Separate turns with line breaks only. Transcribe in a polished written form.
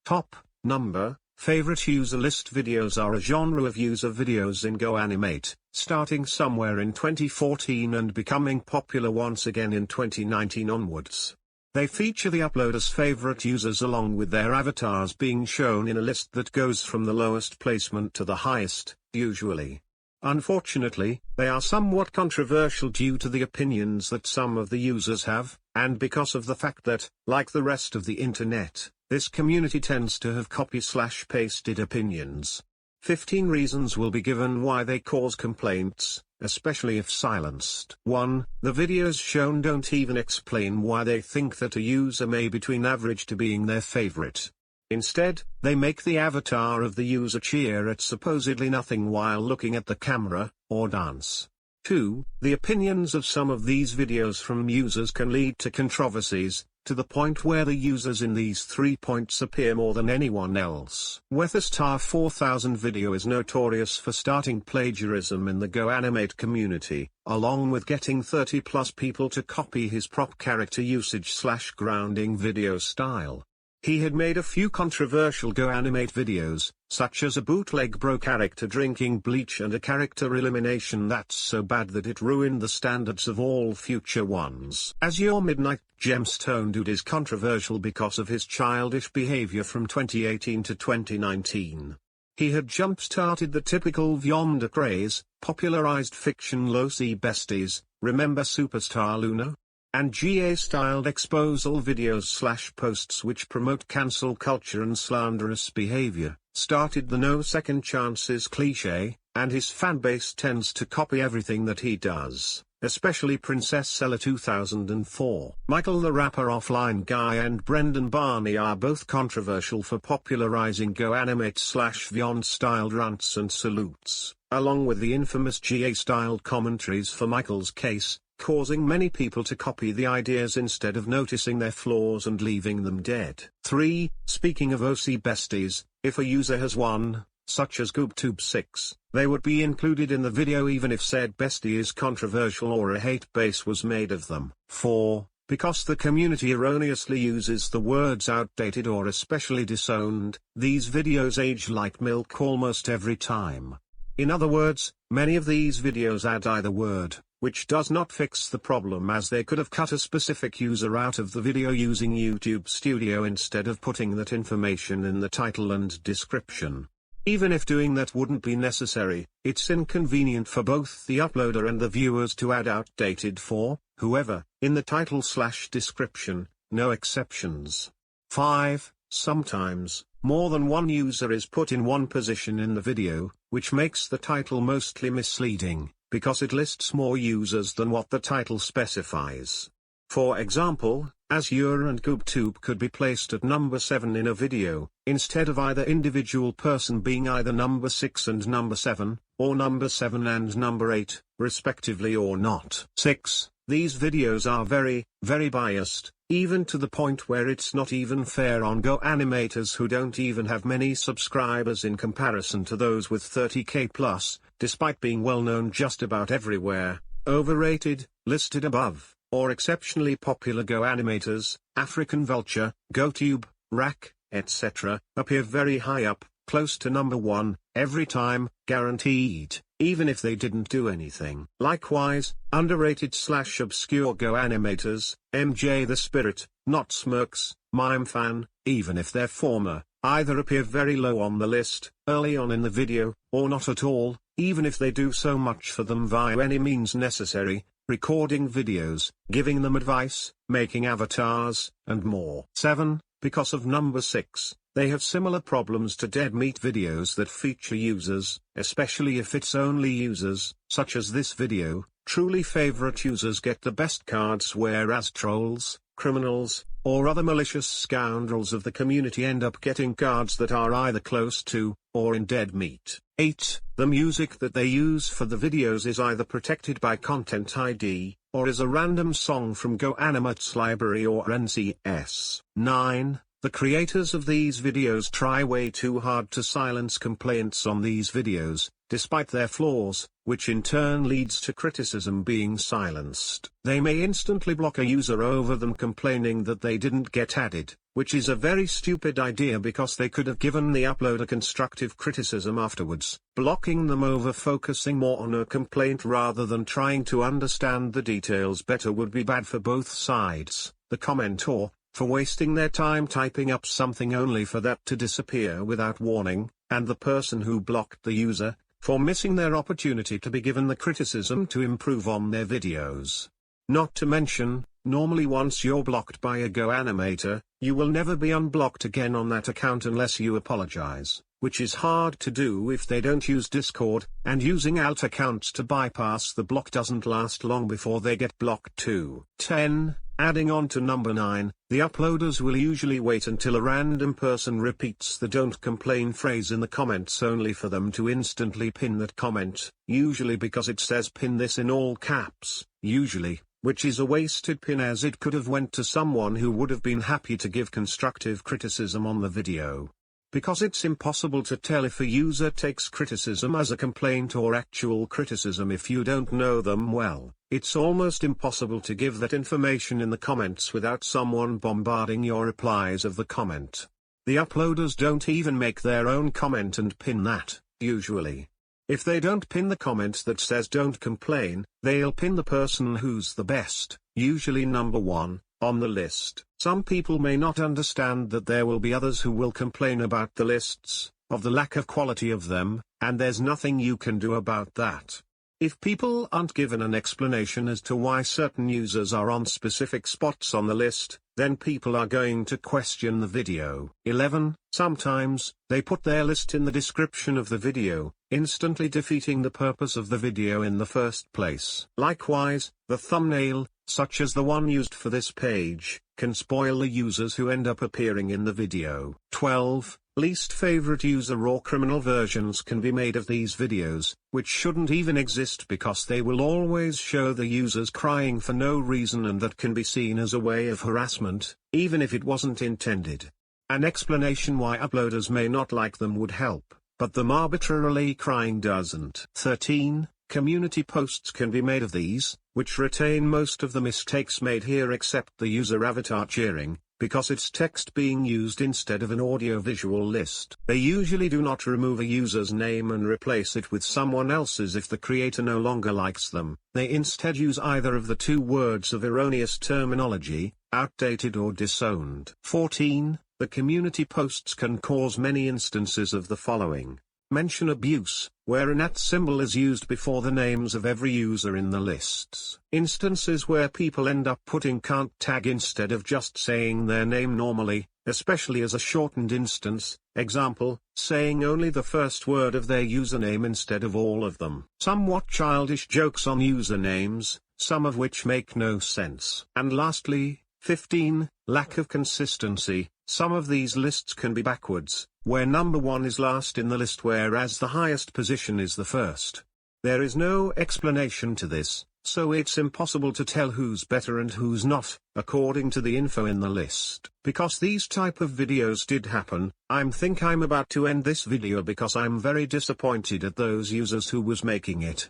Top number. Favorite user list videos are a genre of user videos in GoAnimate, starting somewhere in 2014 and becoming popular once again in 2019 onwards. They feature the uploader's favorite users along with their avatars being shown in a list that goes from the lowest placement to the highest, usually. Unfortunately, they are somewhat controversial due to the opinions that some of the users have, and because of the fact that, like the rest of the internet, this community tends to have copy/pasted opinions. 15 reasons will be given why they cause complaints, especially if silenced. 1. The videos shown don't even explain why they think that a user may be between average to being their favorite. Instead, they make the avatar of the user cheer at supposedly nothing while looking at the camera, or dance. 2. The opinions of some of these videos from users can lead to controversies, to the point where the users in these 3 points appear more than anyone else. Weatherstar 4000 video is notorious for starting plagiarism in the GoAnimate community, along with getting 30+ people to copy his prop character usage/grounding video style. He had made a few controversial GoAnimate videos, such as a bootleg bro character drinking bleach and a character elimination that's so bad that it ruined the standards of all future ones. As Your Midnight Gemstone Dude is controversial because of his childish behavior from 2018 to 2019. He had jump-started the typical Vyomda craze, popularized fiction Losi Besties, remember Superstar Luna? And GA-styled exposal videos/posts which promote cancel culture and slanderous behavior, started the no second chances cliché, and his fanbase tends to copy everything that he does, especially Princess Ella 2004. Michael the Rapper Offline Guy and Brendan Barney are both controversial for popularizing GoAnimate/Vyond-styled rants and salutes, along with the infamous GA-styled commentaries for Michael's case, causing many people to copy the ideas instead of noticing their flaws and leaving them dead. 3. Speaking of OC besties, if a user has one, such as GoobTube6, they would be included in the video even if said bestie is controversial or a hate base was made of them. 4. Because the community erroneously uses the words outdated or especially disowned, these videos age like milk almost every time. In other words, many of these videos add either word, which does not fix the problem as they could have cut a specific user out of the video using YouTube Studio instead of putting that information in the title and description. Even if doing that wouldn't be necessary, it's inconvenient for both the uploader and the viewers to add outdated for, whoever, in the title/description, no exceptions. 5. Sometimes, more than one user is put in one position in the video, which makes the title mostly misleading, because it lists more users than what the title specifies. For example, Azure and GoobTube could be placed at number 7 in a video, instead of either individual person being either number 6 and number 7, or number 7 and number 8, respectively or not. 6. These videos are very, very biased, even to the point where it's not even fair on GoAnimators who don't even have many subscribers in comparison to those with 30k plus, despite being well known just about everywhere, overrated, listed above, or exceptionally popular GoAnimators, African Vulture, GoTube, Rack, etc., appear very high up, close to number 1, every time, guaranteed, even if they didn't do anything. Likewise, underrated/obscure GoAnimators, MJ the Spirit, Not Smirks, MimeFan, even if they're former, either appear very low on the list, early on in the video, or not at all, even if they do so much for them via any means necessary, recording videos, giving them advice, making avatars, and more. 7. Because of number 6, they have similar problems to dead meat videos that feature users, especially if it's only users, such as this video. Truly favorite users get the best cards whereas trolls, criminals, or other malicious scoundrels of the community end up getting cards that are either close to, or in dead meat. 8. The music that they use for the videos is either protected by Content ID, or is a random song from GoAnimate's library or NCS. 9. The creators of these videos try way too hard to silence complaints on these videos, despite their flaws, which in turn leads to criticism being silenced. They may instantly block a user over them complaining that they didn't get added, which is a very stupid idea because they could have given the uploader constructive criticism afterwards. Blocking them over focusing more on a complaint rather than trying to understand the details better would be bad for both sides, the commenter, for wasting their time typing up something only for that to disappear without warning, and the person who blocked the user, for missing their opportunity to be given the criticism to improve on their videos. Not to mention, normally once you're blocked by a GoAnimator, you will never be unblocked again on that account unless you apologize, which is hard to do if they don't use Discord, and using alt accounts to bypass the block doesn't last long before they get blocked too. 10. Adding on to number 9, the uploaders will usually wait until a random person repeats the "don't complain" phrase in the comments only for them to instantly pin that comment, usually because it says "pin this" in all caps, usually, which is a wasted pin as it could have went to someone who would have been happy to give constructive criticism on the video. Because it's impossible to tell if a user takes criticism as a complaint or actual criticism if you don't know them well, it's almost impossible to give that information in the comments without someone bombarding your replies of the comment. The uploaders don't even make their own comment and pin that, usually. If they don't pin the comment that says "don't complain," they'll pin the person who's the best, usually number 1, on the list. Some people may not understand that there will be others who will complain about the lists, of the lack of quality of them, and there's nothing you can do about that. If people aren't given an explanation as to why certain users are on specific spots on the list, then people are going to question the video. 11. Sometimes, they put their list in the description of the video, instantly defeating the purpose of the video in the first place. Likewise, the thumbnail, such as the one used for this page, can spoil the users who end up appearing in the video. 12. Least favorite user or criminal versions can be made of these videos, which shouldn't even exist because they will always show the users crying for no reason, and that can be seen as a way of harassment, even if it wasn't intended. An explanation why uploaders may not like them would help, but them arbitrarily crying doesn't. 13. Community posts can be made of these, which retain most of the mistakes made here except the user avatar cheering, because it's text being used instead of an audio-visual list. They usually do not remove a user's name and replace it with someone else's if the creator no longer likes them. They instead use either of the two words of erroneous terminology, outdated or disowned. 14. The community posts can cause many instances of the following. Mention abuse, where an @ symbol is used before the names of every user in the lists. Instances where people end up putting can't tag instead of just saying their name normally, especially as a shortened instance, example, saying only the first word of their username instead of all of them. Somewhat childish jokes on usernames, some of which make no sense. And lastly, 15, lack of consistency. Some of these lists can be backwards, where number 1 is last in the list whereas the highest position is the first. There is no explanation to this, so it's impossible to tell who's better and who's not, according to the info in the list. Because these type of videos did happen, I'm about to end this video because I'm very disappointed at those users who was making it.